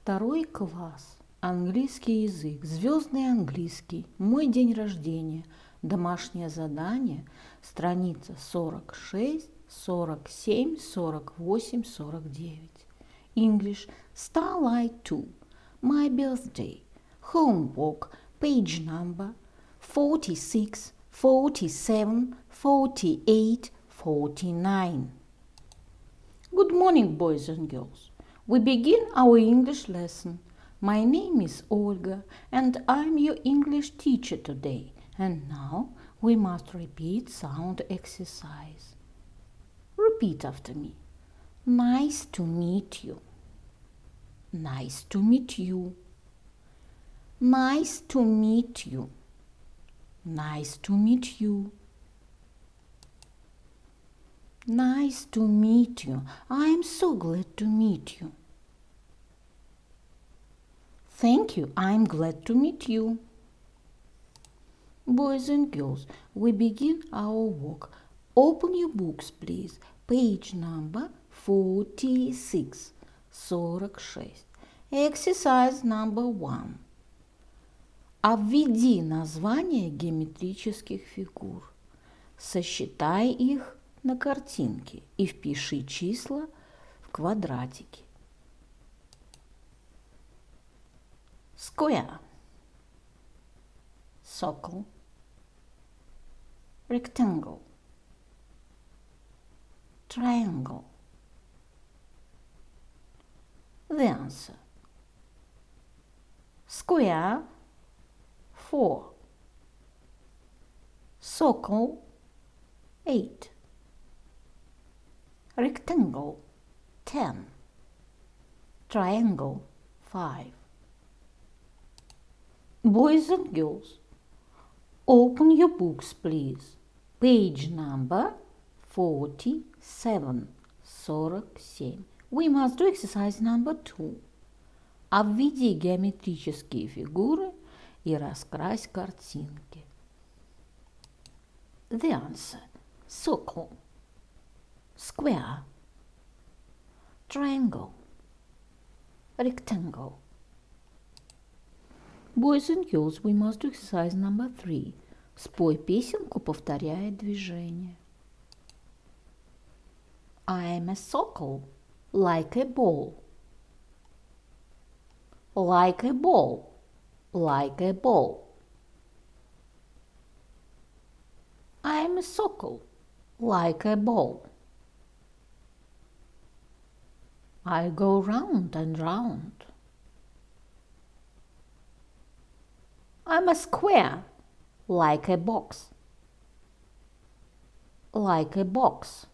Второй класс. Английский язык. Звездный английский. Мой день рождения. Домашнее задание. Страница 46, 47, 48, 49. English. Starlight 2. My birthday. Homework. Page number 46, 47, 48, 49. Good morning, boys and girls. We begin our English lesson. My name is Olga and I'm your English teacher today. And now we must repeat sound exercise. Repeat after me. Nice to meet you. Nice to meet you. Nice to meet you. Nice to meet you. Nice to meet you. I am so glad to meet you. Thank you. I'm glad to meet you. Boys and girls, we begin our work. Open your books, please. Page number 46. 46. Exercise number 1. Обведи названия геометрических фигур. Сосчитай их на картинке и впиши числа в квадратики. Square, circle, rectangle, triangle. The answer. Square, 4. Circle, 8. Rectangle, 10. Triangle, 5. Boys and girls, open your books, please. Page number 47. 47. We must do exercise number 2. Обведи геометрические фигуры и раскрась картинки. The answer. Circle, square, triangle, rectangle. Boys and girls, we must do exercise number 3. Спой песенку, повторяя движение. I am a circle, like a ball. Like a ball, like a ball. I am a circle, like a ball. I go round and round. I'm a square, like a box. Like a box.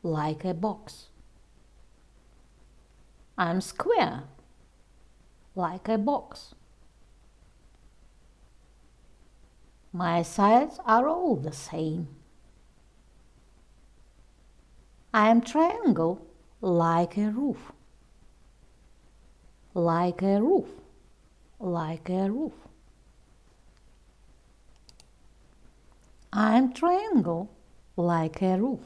Like a box. I'm square, like a box. My sides are all the same. I am triangle, like a roof. Like a roof. Like a roof. I'm triangle, like a roof.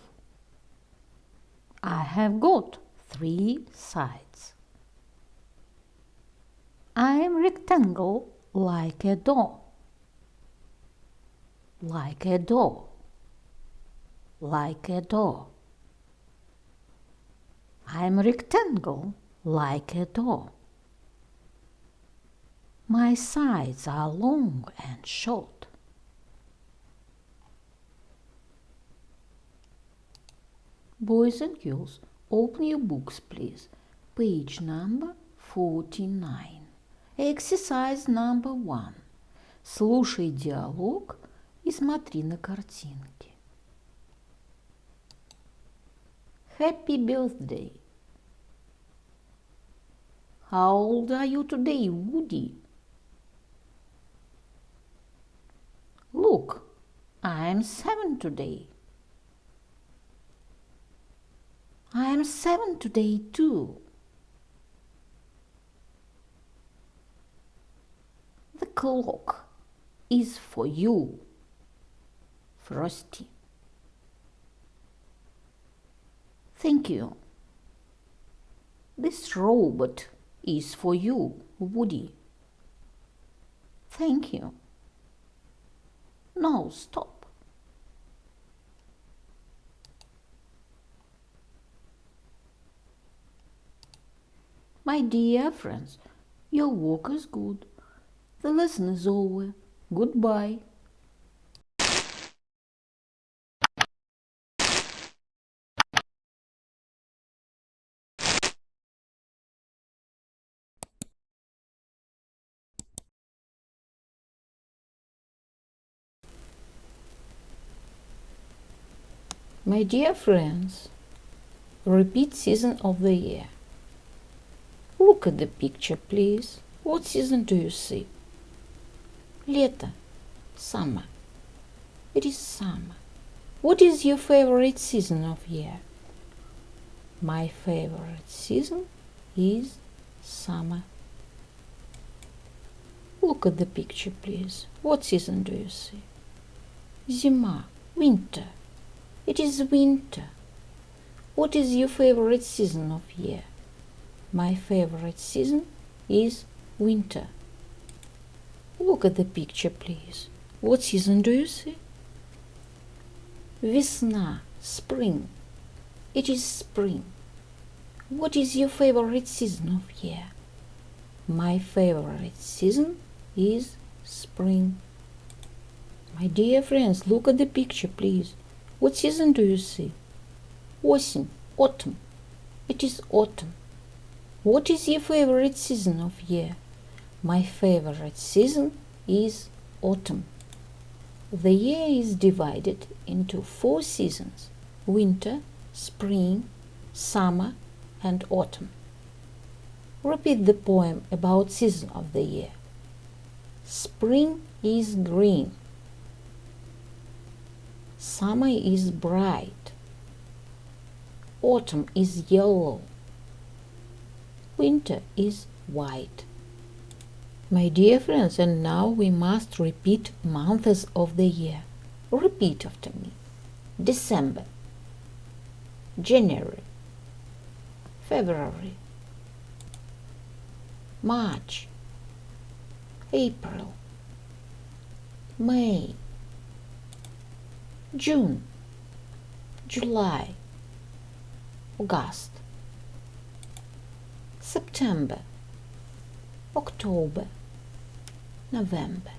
I have got 3 sides. I'm rectangle, like a door. Like a door. Like a door. I'm rectangle, like a door. My sides are long and short. Boys and girls, open your books, please. Page number 49. Exercise number 1. Слушай диалог и смотри на картинки. Happy birthday. How old are you today, Woody? Look, I'm 7 today. I'm 7 today too. The clock is for you, Frosty. Thank you. This robot is for you, Woody. Thank you. No, stop. My dear friends, your work is good. The lesson is over. Goodbye. My dear friends, repeat season of the year. Look at the picture, please. What season do you see? Лето. Summer. It is summer. What is your favorite season of year? My favorite season is summer. Look at the picture, please. What season do you see? Зима. Winter. It is winter. What is your favorite season of year? My favorite season is winter. Look at the picture, please. What season do you see? Весна, spring. It is spring. What is your favorite season of year? My favorite season is spring. My dear friends, look at the picture, please. What season do you see? Осень, autumn. It is autumn. What is your favorite season of year? My favorite season is autumn. The year is divided into 4 seasons: winter, spring, summer, and autumn. Repeat the poem about season of the year. Spring is green. Summer is bright. Autumn is yellow. Winter is white. My dear friends, and now we must repeat months of the year. Repeat after me. December, January, February, March, April, May, June, July, August, September, October, November.